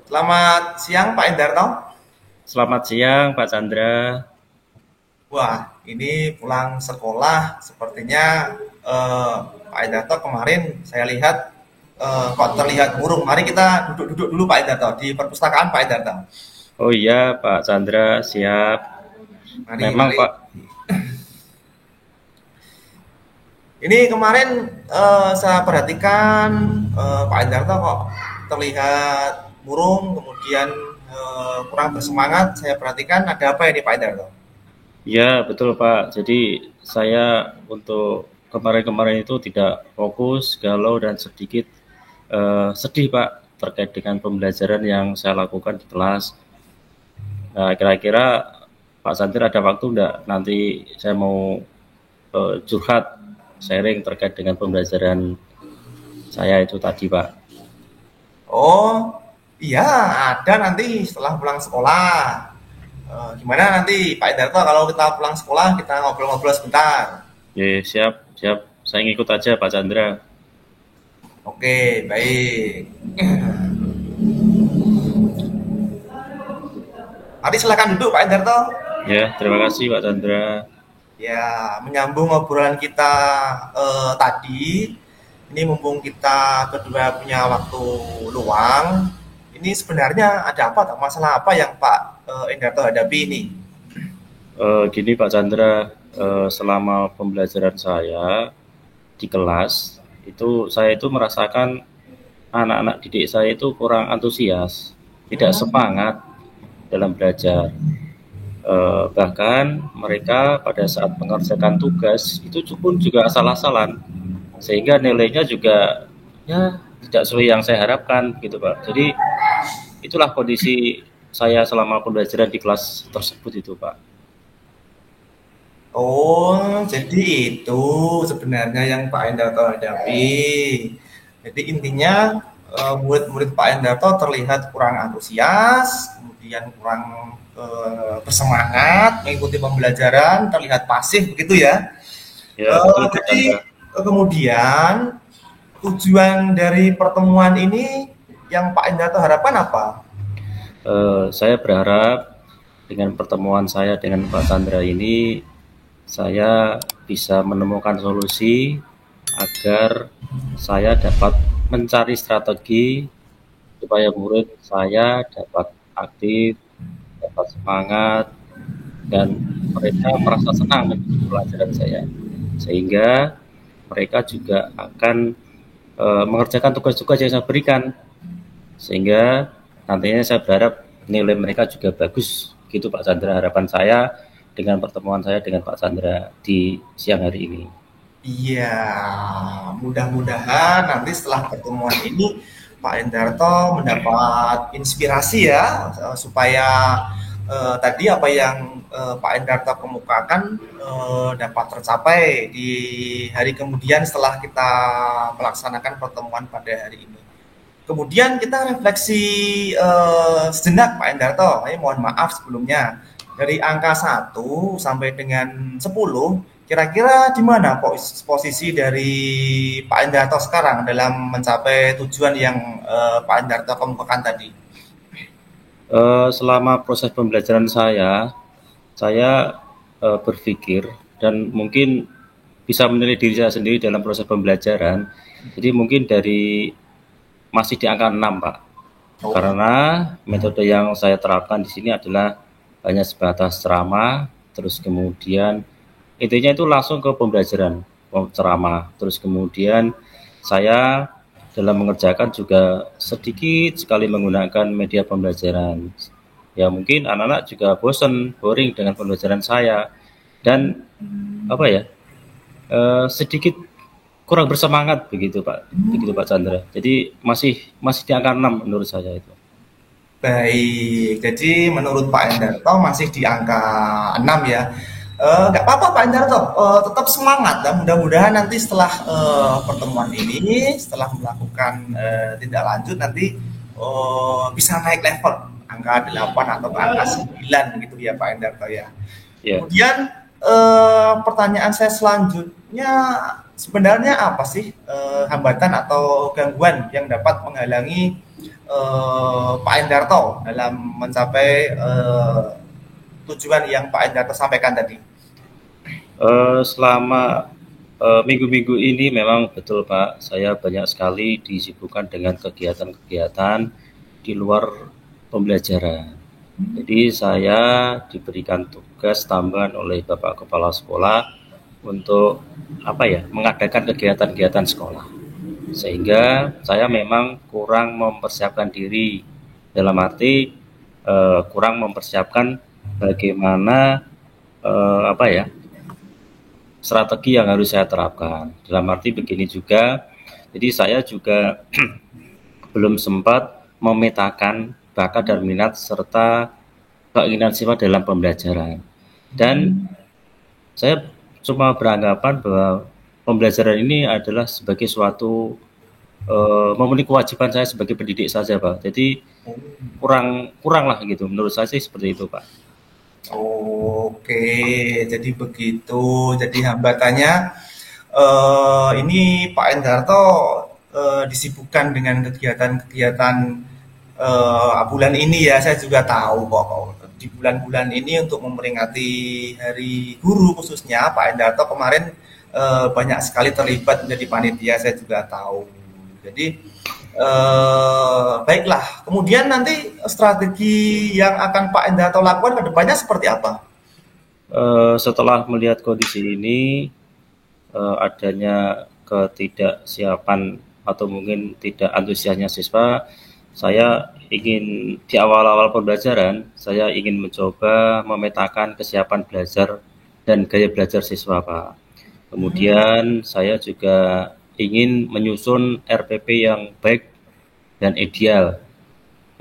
Selamat siang Pak Endarto. Selamat siang, Pak Chandra. Wah, ini pulang sekolah sepertinya Pak Endarto kemarin saya lihat kok terlihat murung. Mari kita duduk-duduk dulu Pak Endarto di perpustakaan Pak Endarto. Oh iya, Pak Chandra, siap. Mari, Memang, mari. Pak. Ini kemarin saya perhatikan Pak Endarto kok terlihat murung, kemudian kurang bersemangat. Saya perhatikan ada apa ini Pak Endarto? Ya, betul, Pak. Jadi, saya untuk kemarin-kemarin itu tidak fokus, galau, dan sedikit sedih, Pak, terkait dengan pembelajaran yang saya lakukan di kelas. Nah, kira-kira Pak Chandra ada waktu enggak? Nanti saya mau curhat, sharing terkait dengan pembelajaran saya itu tadi, Pak. Oh, iya ada nanti setelah pulang sekolah. Gimana nanti Pak Edarto kalau kita pulang sekolah kita ngobrol-ngobrol sebentar. Ya, siap, siap. Saya ngikut aja, Pak Chandra. Oke, baik. Mari silakan duduk Pak Edarto. Ya, terima kasih, Pak Chandra. Ya, menyambung obrolan kita tadi. Ini mumpung kita berdua punya waktu luang. Ini sebenarnya ada apa? Masalah apa yang Pak Endarto hadapi ini? Gini Pak Chandra, selama pembelajaran saya di kelas, saya itu merasakan anak-anak didik saya itu kurang antusias, tidak semangat dalam belajar. Bahkan mereka pada saat mengerjakan tugas itu pun juga asal-asalan, sehingga nilainya juga ya tidak sesuai yang saya harapkan gitu Pak. Jadi itulah kondisi saya selama pembelajaran di kelas tersebut itu Pak. Oh, jadi itu sebenarnya yang Pak Endarto hadapi. Jadi intinya murid-murid Pak Endarto terlihat kurang antusias, kemudian kurang bersemangat mengikuti pembelajaran, terlihat pasif begitu ya. Ya betul Pak Jadi Chandra. kemudian tujuan dari pertemuan ini yang Pak Endarto harapkan apa? Saya berharap dengan pertemuan saya dengan Pak Chandra ini, saya bisa menemukan solusi agar saya dapat mencari strategi supaya murid saya dapat aktif, dapat semangat, dan mereka merasa senang mengikuti pelajaran saya. Sehingga mereka juga akan mengerjakan tugas-tugas yang saya berikan. Sehingga nantinya saya berharap nilai mereka juga bagus gitu Pak Chandra, harapan saya dengan pertemuan saya dengan Pak Chandra di siang hari ini. Iya, mudah-mudahan nanti setelah pertemuan ini Pak Endarto mendapat inspirasi ya supaya tadi apa yang Pak Endarto kemukakan dapat tercapai di hari kemudian setelah kita melaksanakan pertemuan pada hari ini. Kemudian kita refleksi sejenak Pak Endarto. Mohon maaf sebelumnya. Dari angka 1 sampai dengan 10, kira-kira di mana posisi dari Pak Endarto sekarang dalam mencapai tujuan yang Pak Endarto kemukakan tadi? Selama proses pembelajaran saya berpikir dan mungkin bisa menilai diri saya sendiri dalam proses pembelajaran. Jadi mungkin masih di angka 6 Pak. Oh, Karena metode yang saya terapkan di sini adalah hanya sebatas ceramah, terus kemudian intinya itu langsung ke pembelajaran, ceramah. Terus kemudian saya dalam mengerjakan juga sedikit sekali menggunakan media pembelajaran. Ya mungkin anak-anak juga bosan, boring dengan pembelajaran saya dan apa ya, sedikit kurang bersemangat begitu Pak Chandra. Jadi masih masih di angka 6 menurut saya itu. baik. Jadi menurut Pak Endarto masih di angka 6 ya. Nggak apa-apa Pak Endarto, tetap semangat dan mudah-mudahan nanti setelah pertemuan ini, setelah melakukan tindak lanjut nanti bisa naik level angka 8 atau ke angka 9 gitu ya Pak Endarto ya. Ya. Kemudian pertanyaan saya selanjutnya sebenarnya apa sih hambatan atau gangguan yang dapat menghalangi Pak Endarto dalam mencapai tujuan yang Pak Endarto sampaikan tadi? Selama minggu-minggu ini memang betul Pak, saya banyak sekali disibukkan dengan kegiatan-kegiatan di luar pembelajaran. Jadi saya diberikan tugas tambahan oleh Bapak Kepala Sekolah untuk mengadakan kegiatan-kegiatan sekolah. Sehingga saya memang kurang mempersiapkan diri dalam arti kurang mempersiapkan bagaimana apa ya strategi yang harus saya terapkan. Dalam arti begini juga, jadi saya juga belum sempat memetakan bakat dan minat serta keinginan siswa dalam pembelajaran. Dan saya cuma beranggapan bahwa pembelajaran ini adalah sebagai suatu memenuhi kewajiban saya sebagai pendidik saja, Pak. Jadi kurang lah gitu. Menurut saya sih seperti itu, Pak. Oke, jadi begitu. Jadi hambatannya ini Pak Endarto disibukkan dengan kegiatan-kegiatan bulan ini ya. Saya juga tahu kok di bulan-bulan ini untuk memperingati Hari Guru khususnya Pak Endarto kemarin banyak sekali terlibat menjadi panitia. Saya juga tahu. Jadi baiklah. Kemudian nanti strategi yang akan Pak Endarto lakukan ke depannya seperti apa? Setelah melihat kondisi ini, adanya ketidaksiapan atau mungkin tidak antusiasnya siswa, saya ingin di awal-awal pembelajaran, saya ingin mencoba memetakan kesiapan belajar dan gaya belajar siswa, Pak. Kemudian saya juga ingin menyusun RPP yang baik dan ideal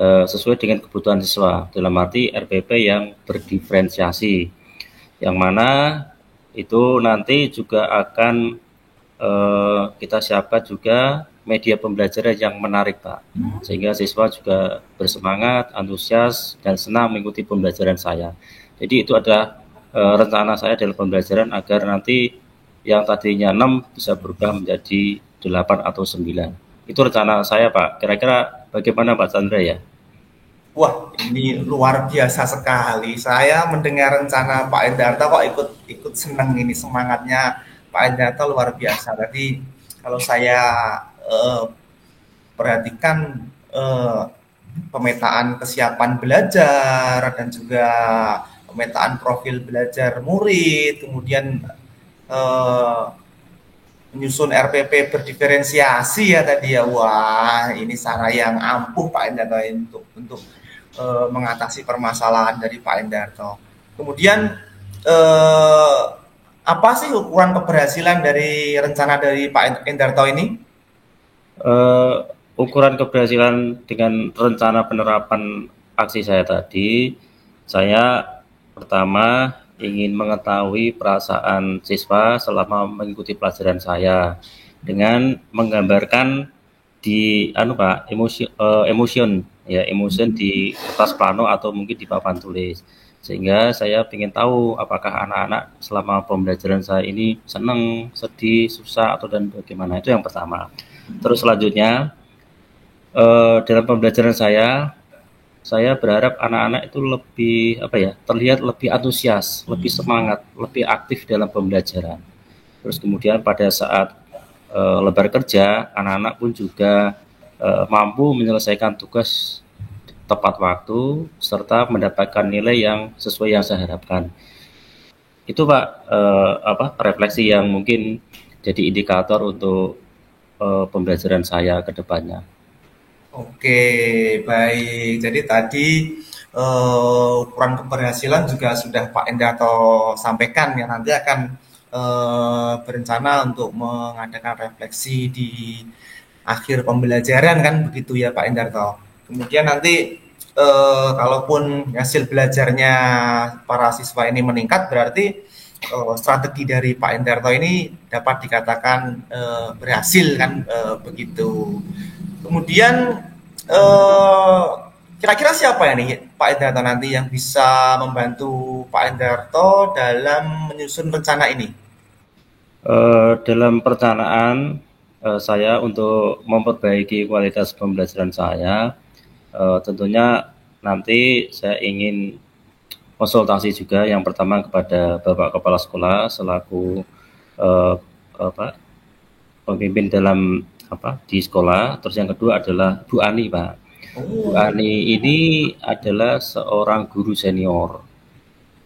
sesuai dengan kebutuhan siswa. Dalam arti RPP yang berdiferensiasi, yang mana itu nanti juga akan kita siapkan juga media pembelajaran yang menarik, Pak, sehingga siswa juga bersemangat, antusias, dan senang mengikuti pembelajaran saya. Jadi itu adalah rencana saya dalam pembelajaran agar nanti yang tadinya 6 bisa berubah menjadi 8 atau 9. Itu rencana saya, Pak. Kira-kira bagaimana Pak Chandra ya? Wah, ini luar biasa sekali. Saya mendengar rencana Pak Endarto kok ikut seneng ini semangatnya Pak Endarto luar biasa. Tadi kalau saya eh, perhatikan pemetaan kesiapan belajar dan juga pemetaan profil belajar murid, kemudian eh, menyusun RPP berdiferensiasi ya tadi ya. Wah, ini cara yang ampuh Pak Endarto untuk mengatasi permasalahan dari Pak Endarto. Kemudian eh, apa sih ukuran keberhasilan dari rencana dari Pak Endarto ini? Uh, Ukuran keberhasilan dengan rencana penerapan aksi saya tadi, saya pertama ingin mengetahui perasaan siswa selama mengikuti pelajaran saya dengan menggambarkan di Pak emotion di kertas plano atau mungkin di papan tulis, sehingga saya ingin tahu apakah anak-anak selama pembelajaran saya ini senang, sedih, susah atau dan bagaimana. Itu yang pertama. Terus selanjutnya dalam pembelajaran saya berharap anak-anak itu lebih terlihat lebih antusias, lebih semangat, lebih aktif dalam pembelajaran. Terus kemudian pada saat lebar kerja, anak-anak pun juga mampu menyelesaikan tugas tepat waktu serta mendapatkan nilai yang sesuai yang saya harapkan. Itu Pak refleksi yang mungkin jadi indikator untuk pembelajaran saya ke depannya. Oke, baik. Jadi tadi ukuran keberhasilan juga sudah Pak Endarto sampaikan ya, nanti akan berencana untuk mengadakan refleksi di akhir pembelajaran kan begitu ya Pak Endarto. Kemudian nanti kalaupun hasil belajarnya para siswa ini meningkat berarti strategi dari Pak Endarto ini dapat dikatakan berhasil kan begitu. Kemudian kira-kira siapa ya nih Pak Endarto nanti yang bisa membantu Pak Endarto dalam menyusun rencana ini? Dalam perencanaan saya untuk memperbaiki kualitas pembelajaran saya Tentunya nanti saya ingin konsultasi juga yang pertama kepada Bapak Kepala Sekolah selaku eh, apa, pemimpin dalam di sekolah. Terus yang kedua adalah Bu Ani, Pak. Bu Oh. Ani ini adalah seorang guru senior.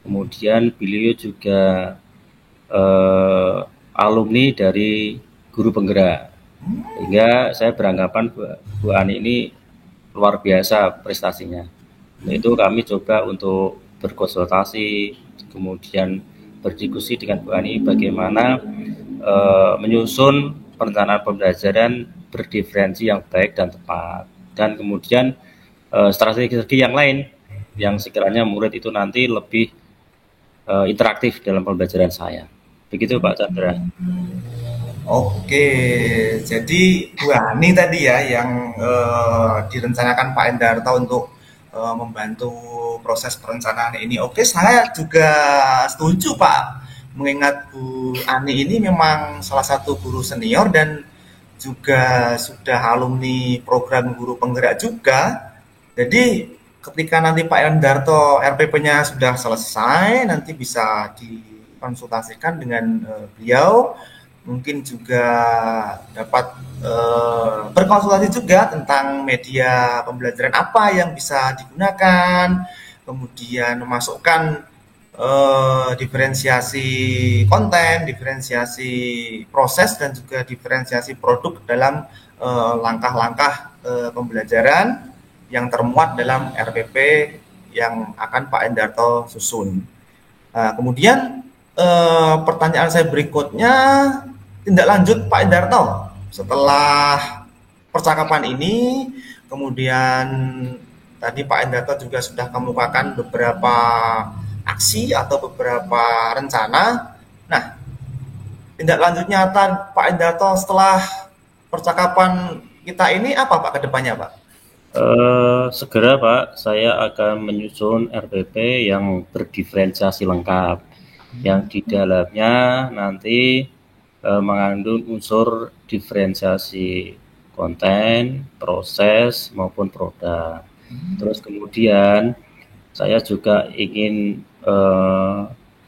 Kemudian beliau juga eh, alumni dari guru penggerak. Sehingga saya beranggapan Bu Ani ini luar biasa prestasinya. Nah, itu kami coba untuk berkonsultasi, kemudian berdiskusi dengan Bu Ani bagaimana menyusun perencanaan pembelajaran berdiferensi yang baik dan tepat. Dan kemudian strategi-strategi yang lain yang sekiranya murid itu nanti lebih interaktif dalam pembelajaran saya. Begitu Pak Chandra. Oke, jadi Bu Ani tadi ya yang direncanakan Pak Endarto untuk membantu proses perencanaan ini. Oke, saya juga setuju Pak. Mengingat Bu Ani ini memang salah satu guru senior dan juga sudah alumni program guru penggerak juga. Jadi ketika nanti Pak Endarto RPP-nya sudah selesai, nanti bisa dikonsultasikan dengan beliau, mungkin juga dapat berkonsultasi juga tentang media pembelajaran apa yang bisa digunakan, kemudian memasukkan diferensiasi konten, diferensiasi proses, dan juga diferensiasi produk dalam langkah-langkah pembelajaran yang termuat dalam RPP yang akan Pak Endarto susun. Kemudian pertanyaan saya berikutnya, tindak lanjut Pak Endarto setelah percakapan ini, kemudian tadi Pak Endarto juga sudah kemukakan beberapa aksi atau beberapa rencana. Nah, tindak lanjut nyata Pak Endarto setelah percakapan kita ini apa Pak ke depannya Pak? Segera Pak, saya akan menyusun RPP yang berdiferensiasi lengkap, yang di dalamnya nanti mengandung unsur diferensiasi konten, proses maupun produk. Terus kemudian saya juga ingin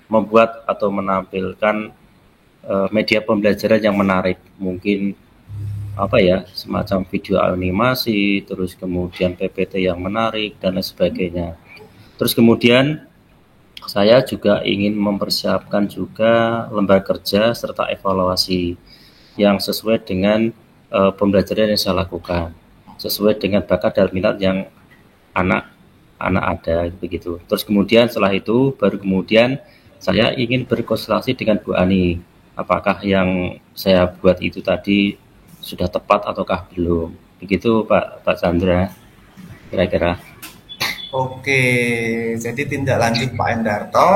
membuat atau menampilkan media pembelajaran yang menarik, mungkin semacam video animasi, terus kemudian PPT yang menarik dan lain sebagainya. Terus kemudian saya juga ingin mempersiapkan juga lembar kerja serta evaluasi yang sesuai dengan pembelajaran yang saya lakukan, sesuai dengan bakat dan minat yang anak ada begitu. Terus kemudian setelah itu baru kemudian saya ingin berkonsultasi dengan Bu Ani, apakah yang saya buat itu tadi sudah tepat ataukah belum. Begitu Pak Chandra kira-kira. Oke, jadi tindak lanjut Pak Endarto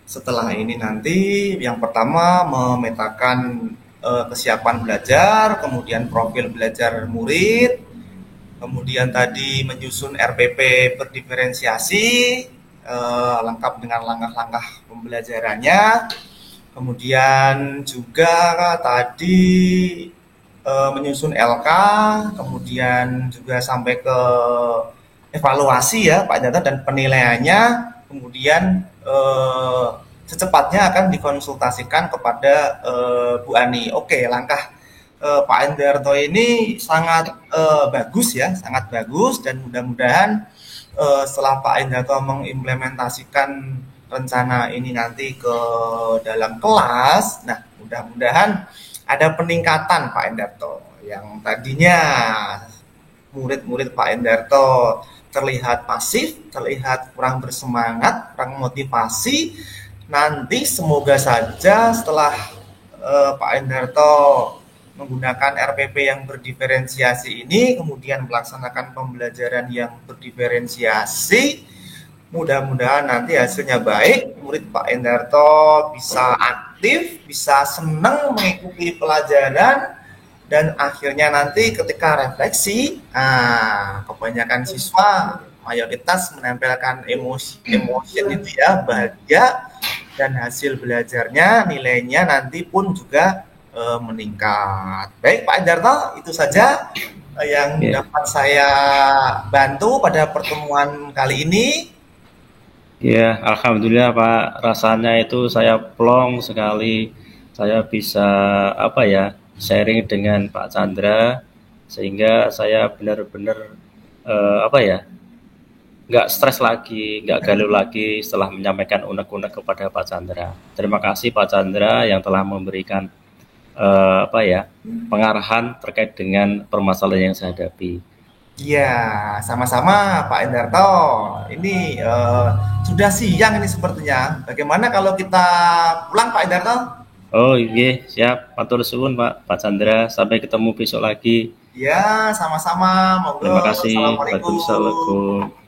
setelah ini nanti yang pertama memetakan kesiapan belajar, kemudian profil belajar murid, kemudian tadi menyusun RPP berdiferensiasi lengkap dengan langkah-langkah pembelajarannya, kemudian juga tadi menyusun LK, kemudian juga sampai ke evaluasi ya Pak Jata dan penilaiannya, kemudian secepatnya akan dikonsultasikan kepada Bu Ani. Oke, langkah Pak Endarto ini sangat bagus ya, sangat bagus, dan mudah-mudahan setelah Pak Endarto mengimplementasikan rencana ini nanti ke dalam kelas, nah mudah-mudahan ada peningkatan Pak Endarto yang tadinya murid-murid Pak Endarto terlihat pasif, terlihat kurang bersemangat, kurang motivasi. Nanti semoga saja setelah Pak Endarto menggunakan RPP yang berdiferensiasi ini, kemudian melaksanakan pembelajaran yang berdiferensiasi, mudah-mudahan nanti hasilnya baik, murid Pak Endarto bisa aktif, bisa senang mengikuti pelajaran, dan akhirnya nanti ketika refleksi, kebanyakan siswa mayoritas menempelkan emotion itu ya, bahagia, dan hasil belajarnya nilainya nanti pun juga meningkat. Baik Pak Endarto, itu saja yang Ya, dapat saya bantu pada pertemuan kali ini. ya, alhamdulillah Pak, rasanya itu saya plong sekali. Saya bisa apa ya, sharing dengan Pak Chandra sehingga saya benar-benar apa ya, nggak stres lagi, nggak galau lagi setelah menyampaikan unek-unek kepada Pak Chandra. Terima kasih Pak Chandra yang telah memberikan apa ya, pengarahan terkait dengan permasalahan yang saya hadapi. Iya, sama-sama Pak Endarto. Ini sudah siang ini sepertinya. Bagaimana kalau kita pulang Pak Endarto? Oh iya, siap. Matur suwun Pak Chandra. Sampai ketemu besok lagi. Iya, sama-sama. Monggo. Terima kasih. Assalamualaikum. Waalaikumsalam.